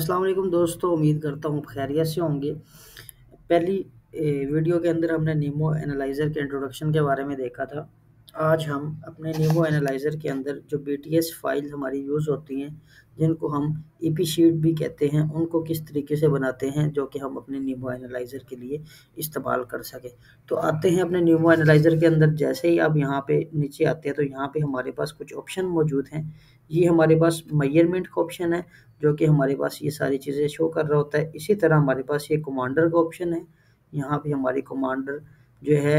अस्सलाम वालेकुम दोस्तों, उम्मीद करता हूँ खैरियत से होंगे। पहली वीडियो के अंदर हमने नीमो एनालाइज़र के इंट्रोडक्शन के बारे में देखा था। आज हम अपने नीमो एनालाइज़र के अंदर जो बीटीएस फाइल हमारी यूज़ होती हैं, जिनको हम ईपी शीट भी कहते हैं, उनको किस तरीके से बनाते हैं जो कि हम अपने नीमो एनालाइज़र के लिए इस्तेमाल कर सकें। तो आते हैं अपने नीमो एनालाइज़र के अंदर। जैसे ही आप यहाँ पे नीचे आते हैं तो यहाँ पे हमारे पास कुछ ऑप्शन मौजूद हैं। ये हमारे पास मेजरमेंट का ऑप्शन है, जो कि हमारे पास ये सारी चीज़ें शो कर रहा होता है। इसी तरह हमारे पास ये कमांडर का ऑप्शन है। यहाँ पे हमारी कमांडर जो है,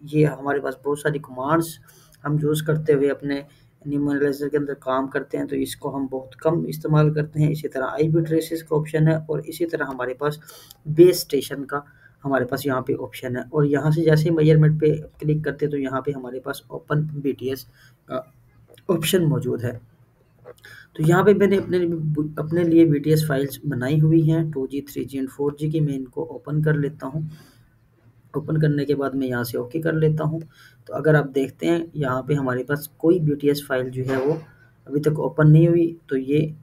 ये हमारे पास बहुत सारी कमांड्स हम यूज़ करते हुए अपने नीमो एनालाइज़र के अंदर काम करते हैं, तो इसको हम बहुत कम इस्तेमाल करते हैं। इसी तरह आईपी ट्रेसेस का ऑप्शन है और इसी तरह हमारे पास बेस स्टेशन का हमारे पास यहाँ पे ऑप्शन है। और यहाँ से जैसे ही मेजरमेंट पे क्लिक करते हैं तो यहाँ पे हमारे पास ओपन बीटीएस का ऑप्शन मौजूद है। तो यहाँ पे मैंने अपने लिए बीटीएस फाइल्स बनाई हुई हैं 2G, 3G एंड 4G की। मैं इनको ओपन कर लेता हूँ। ओपन करने के बाद मैं यहाँ से ओके कर लेता हूँ। तो अगर आप देखते हैं यहाँ पे हमारे पास कोई बीटीएस फाइल जो है वो अभी तक ओपन नहीं हुई। तो ये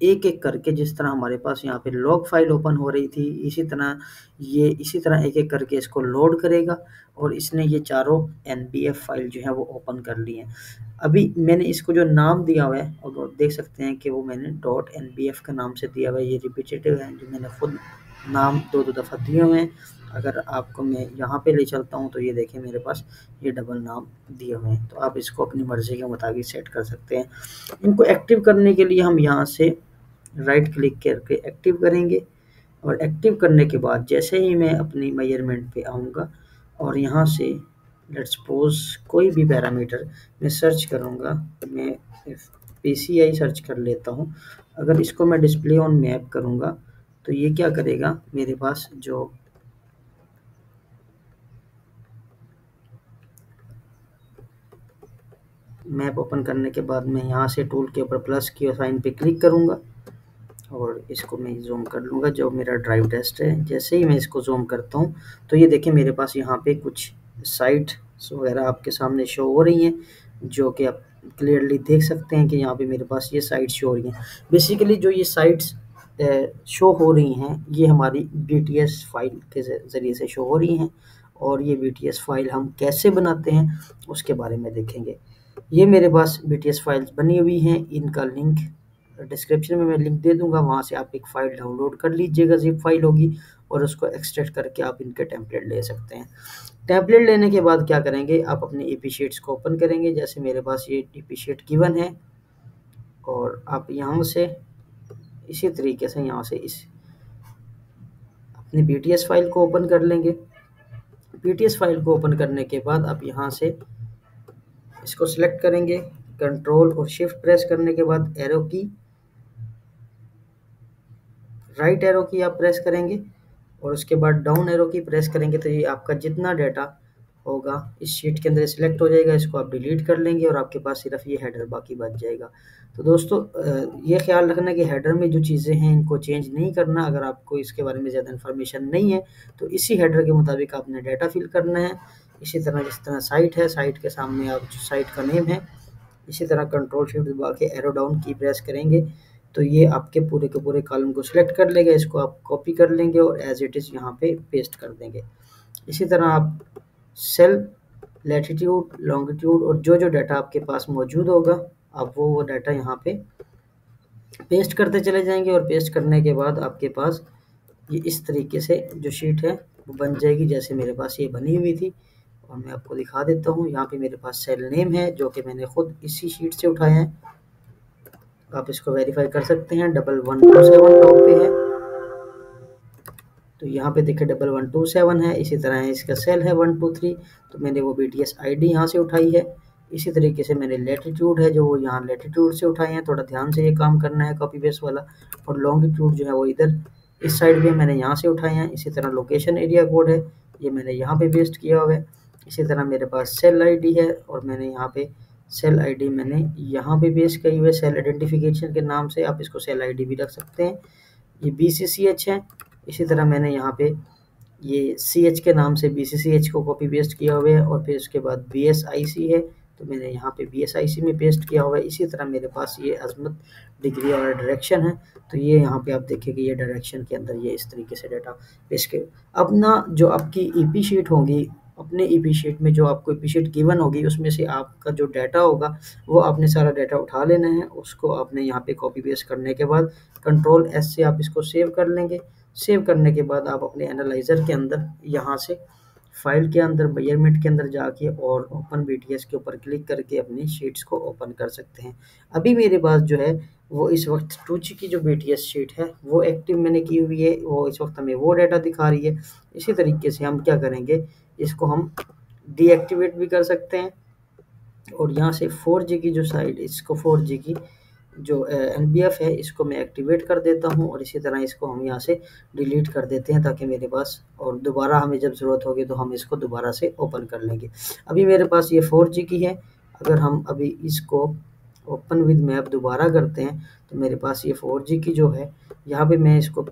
एक-एक करके, जिस तरह हमारे पास यहाँ पे लॉग फाइल ओपन हो रही थी, इसी तरह एक-एक करके इसको लोड करेगा और इसने ये चारों एनबीएफ फाइल जो है वो ओपन कर ली हैं। अभी मैंने इसको जो नाम दिया हुआ है, और आप देख सकते हैं कि वो मैंने .nbf के नाम से दिया हुआ है। ये रिपीटेटिव है, जो मैंने खुद नाम 2-2 दफ़ा दिए हुए हैं। अगर आपको मैं यहाँ पे ले चलता हूँ तो ये देखें, मेरे पास ये डबल नाम दिए हुए हैं। तो आप इसको अपनी मर्ज़ी के मुताबिक सेट कर सकते हैं। इनको एक्टिव करने के लिए हम यहाँ से राइट क्लिक करके एक्टिव करेंगे और एक्टिव करने के बाद जैसे ही मैं अपनी मेजरमेंट पे आऊँगा और यहाँ से लेट्स सपोज कोई भी पैरामीटर मैं सर्च करूँगा, मैं पीसीआई सर्च कर लेता हूँ। अगर इसको मैं डिस्प्ले ऑन मैप करूँगा तो ये क्या करेगा, मेरे पास जो मैप ओपन करने के बाद मैं यहाँ से टूल के ऊपर प्लस की साइन पे क्लिक करूँगा और इसको मैं जूम कर लूँगा, जो मेरा ड्राइव टेस्ट है। जैसे ही मैं इसको जूम करता हूँ तो ये देखिए मेरे पास यहाँ पे कुछ साइट्स वगैरह आपके सामने शो हो रही हैं, जो कि आप क्लियरली देख सकते हैं कि यहाँ पे मेरे पास ये साइट्स शो हो रही हैं। बेसिकली जो ये साइट्स शो हो रही हैं, ये हमारी बीटीएस फाइल के ज़रिए से शो हो रही हैं। और ये बीटीएस फाइल हम कैसे बनाते हैं उसके बारे में देखेंगे। ये मेरे पास बीटीएस फाइल्स बनी हुई हैं, इनका लिंक डिस्क्रिप्शन में मैं लिंक दे दूंगा। वहाँ से आप एक फ़ाइल डाउनलोड कर लीजिएगा, ज़िप फाइल होगी, और उसको एक्सट्रैक्ट करके आप इनके टेम्पलेट ले सकते हैं। टेम्पलेट लेने के बाद क्या करेंगे, आप अपने ईपी शीट्स को ओपन करेंगे। जैसे मेरे पास ये ईपी शीट गिवन है, और आप यहाँ से इसी तरीके से यहाँ से इस अपनी बीटीएस फाइल को ओपन कर लेंगे। बीटीएस फाइल को ओपन करने के बाद आप यहाँ से इसको सिलेक्ट करेंगे, कंट्रोल और शिफ्ट प्रेस करने के बाद एरो की, राइट एरो की आप प्रेस करेंगे और उसके बाद डाउन एरो की प्रेस करेंगे। तो ये आपका जितना डाटा होगा इस शीट के अंदर सिलेक्ट हो जाएगा। इसको आप डिलीट कर लेंगे और आपके पास सिर्फ ये हेडर बाकी बच जाएगा। तो दोस्तों ये ख्याल रखना कि हेडर में जो चीज़ें हैं इनको चेंज नहीं करना। अगर आपको इसके बारे में ज़्यादा इन्फॉर्मेशन नहीं है तो इसी हेडर के मुताबिक आपने डाटा फिल करना है। इसी तरह जिस तरह साइट है, साइट के सामने आप जो साइट का नेम है, इसी तरह कंट्रोल शिफ्ट दबा के एरो डाउन की प्रेस करेंगे तो ये आपके पूरे के पूरे कॉलम को सिलेक्ट कर लेगा। इसको आप कॉपी कर लेंगे और एज इट इज़ यहाँ पे पेस्ट कर देंगे। इसी तरह आप सेल, लैटिट्यूड, लॉन्गिट्यूड और जो जो डाटा आपके पास मौजूद होगा आप वो डाटा यहाँ पे पेस्ट करते चले जाएंगे। और पेस्ट करने के बाद आपके पास ये इस तरीके से जो शीट है वो बन जाएगी, जैसे मेरे पास ये बनी हुई थी। और मैं आपको दिखा देता हूँ, यहाँ पे मेरे पास सेल नेम है जो कि मैंने खुद इसी शीट से उठाया है। आप इसको वेरीफाई कर सकते हैं, 1127 टॉप पे है। तो यहाँ पे देखिए 1127 है। इसी तरह इसका सेल है 123, तो मैंने वो बीटीएस आईडी यहाँ से उठाई है। इसी तरीके से मैंने लैटिट्यूड है जो वो यहाँ लैटिट्यूड से उठाए हैं। थोड़ा ध्यान से ये काम करना है, कॉपी पेस्ट वाला। और लॉन्गिट्यूड जो है वो इधर इस साइड पे मैंने यहाँ से उठाए हैं। इसी तरह लोकेशन एरिया कोड है, ये मैंने यहाँ पे पेस्ट किया हुआ है। इसी तरह मेरे पास सेल आईडी है और मैंने यहाँ पे सेल आईडी मैंने यहाँ पे पेस्ट की हुई है सेल आइडेंटिफिकेशन के नाम से। आप इसको सेल आईडी भी रख सकते हैं। ये BCCH है। इसी तरह मैंने यहाँ पे ये CH के नाम से BCCH को कॉपी पेस्ट किया हुआ है। और फिर उसके बाद BSIC है, तो मैंने यहाँ पे BSIC में पेस्ट किया हुआ है। इसी तरह मेरे पास ये अजमत डिग्री और डायरेक्शन है, तो ये यहाँ पे आप देखेंगे ये डायरेक्शन के अंदर ये इस तरीके से डाटा पेस्ट के। अब ना जो आपकी ईपी शीट होगी, अपने ईपी शीट में जो आपको ईपी शीट गिवन होगी उसमें से आपका जो डाटा होगा वो आपने सारा डाटा उठा लेना है। उसको आपने यहाँ पे कॉपी पेस्ट करने के बाद Ctrl+S से आप इसको सेव कर लेंगे। सेव करने के बाद आप अपने एनालाइज़र के अंदर यहाँ से फाइल के अंदर मेजरमेंट के अंदर जाके और ओपन BTS के ऊपर क्लिक करके अपनी शीट्स को ओपन कर सकते हैं। अभी मेरे पास जो है वो इस वक्त 2G की जो BTS शीट है वो एक्टिव मैंने की हुई है, वो इस वक्त हमें वो डाटा दिखा रही है। इसी तरीके से हम क्या करेंगे, इसको हम डीएक्टिवेट भी कर सकते हैं और यहाँ से 4G की जो साइड, इसको 4G की जो NBF है इसको मैं एक्टिवेट कर देता हूँ और इसी तरह इसको हम यहाँ से डिलीट कर देते हैं ताकि मेरे पास और दोबारा हमें जब ज़रूरत होगी तो हम इसको दोबारा से ओपन कर लेंगे। अभी मेरे पास ये 4G की है। अगर हम अभी इसको ओपन विद मैप दोबारा करते हैं तो मेरे पास ये 4G की जो है, यहाँ पे मैं इसको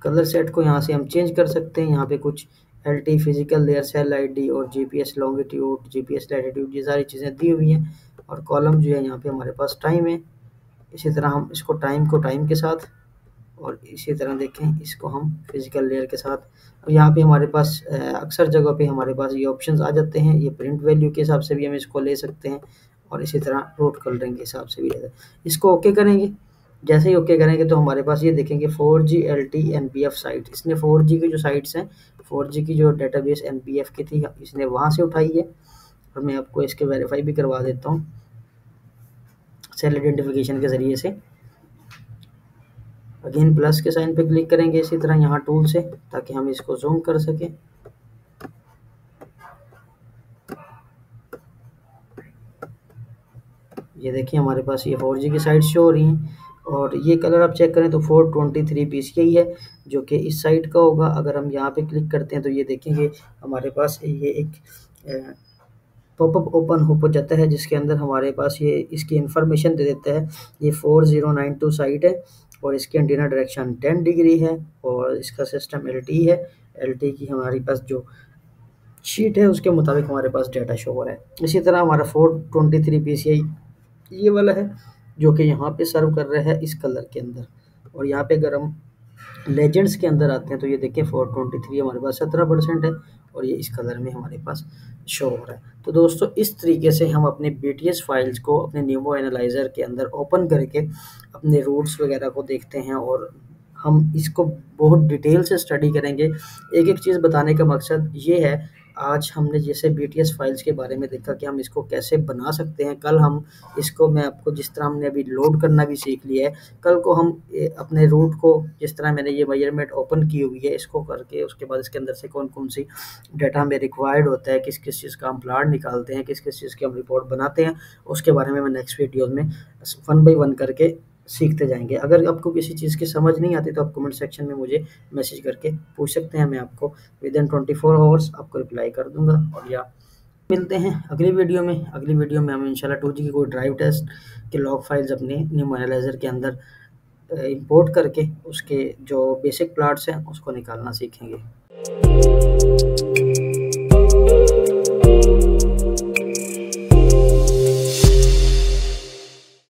कलर सेट को यहाँ से हम चेंज कर सकते हैं। यहाँ पे कुछ LT physical layer cell ID और GPS लॉन्गिट्यूड, GPS लैटिट्यूड, ये सारी चीज़ें दी हुई हैं और कॉलम जो है यहाँ पे हमारे पास टाइम है। इसी तरह हम इसको टाइम को टाइम के साथ और इसी तरह देखें इसको हम फिजिकल लेयर के साथ। और यहाँ पे हमारे पास अक्सर जगह पे हमारे पास ये ऑप्शंस आ जाते हैं। ये प्रिंट वैल्यू के हिसाब से भी हम इसको ले सकते हैं और इसी तरह रोड कलरिंग के हिसाब से भी ले सकते हैं। इसको ओके करेंगे। जैसे ही ओके करेंगे तो हमारे पास ये देखेंगे 4G LT NBF साइट, इसने 4G की जो साइट्स हैं, 4G की जो डेटाबेस NBF की थी इसने वहाँ से उठाई है। और मैं आपको इसके वेरीफाई भी करवा देता हूँ सेल आइडेंटिफिकेशन के ज़रिए से। अगेन प्लस के साइन पे क्लिक करेंगे इसी तरह यहाँ टूल से ताकि हम इसको जूम कर सकें। ये देखिए हमारे पास ये 4G की साइट शो हो रही हैं और ये कलर आप चेक करें तो 423 PCI है जो कि इस साइट का होगा। अगर हम यहाँ पे क्लिक करते हैं तो ये देखेंगे हमारे पास ये एक पॉपअप ओपन हो जाता है जिसके अंदर हमारे पास ये इसकी इन्फॉर्मेशन दे देता है। ये 4092 साइट है और इसकी एंटीना डायरेक्शन 10 डिग्री है और इसका सिस्टम LT है। LT की हमारे पास जो शीट है उसके मुताबिक हमारे पास डाटा शो हो रहा है। इसी तरह हमारा 423 PCI ये वाला है जो कि यहाँ पे सर्व कर रहा है इस कलर के अंदर। और यहाँ पे अगर हम लेजेंड्स के अंदर आते हैं तो ये देखिए 423 हमारे पास 17% है और ये इस कलर में हमारे पास शो हो रहा है। तो दोस्तों इस तरीके से हम अपने BTS फाइल्स को अपने नीमो एनालाइज़र के अंदर ओपन करके अपने रूट्स वगैरह को देखते हैं और हम इसको बहुत डिटेल से स्टडी करेंगे। एक एक चीज़ बताने का मकसद ये है, आज हमने जैसे BTS फाइल्स के बारे में देखा कि हम इसको कैसे बना सकते हैं। कल हम इसको, मैं आपको जिस तरह हमने अभी लोड करना भी सीख लिया है, कल को हम अपने रूट को जिस तरह मैंने ये मेजरमेंट ओपन की हुई है इसको करके उसके बाद इसके अंदर से कौन कौन सी डाटा हमें रिक्वायर्ड होता है, किस किस चीज़ का हम प्लाट निकालते हैं, किस किस चीज़ की हम रिपोर्ट बनाते हैं, उसके बारे में मैं नेक्स्ट वीडियोज़ में 1 बाय 1 करके सीखते जाएंगे। अगर आपको किसी चीज़ की समझ नहीं आती तो आप कमेंट सेक्शन में मुझे मैसेज करके पूछ सकते हैं, मैं आपको विदिन 24 आवर्स आपको रिप्लाई कर दूंगा। और या मिलते हैं अगली वीडियो में। अगली वीडियो में हम इंशाल्लाह 2G की कोई ड्राइव टेस्ट के लॉग फाइल्स अपने नीमो एनालाइज़र के अंदर इंपोर्ट करके उसके जो बेसिक प्लाट्स हैं उसको निकालना सीखेंगे।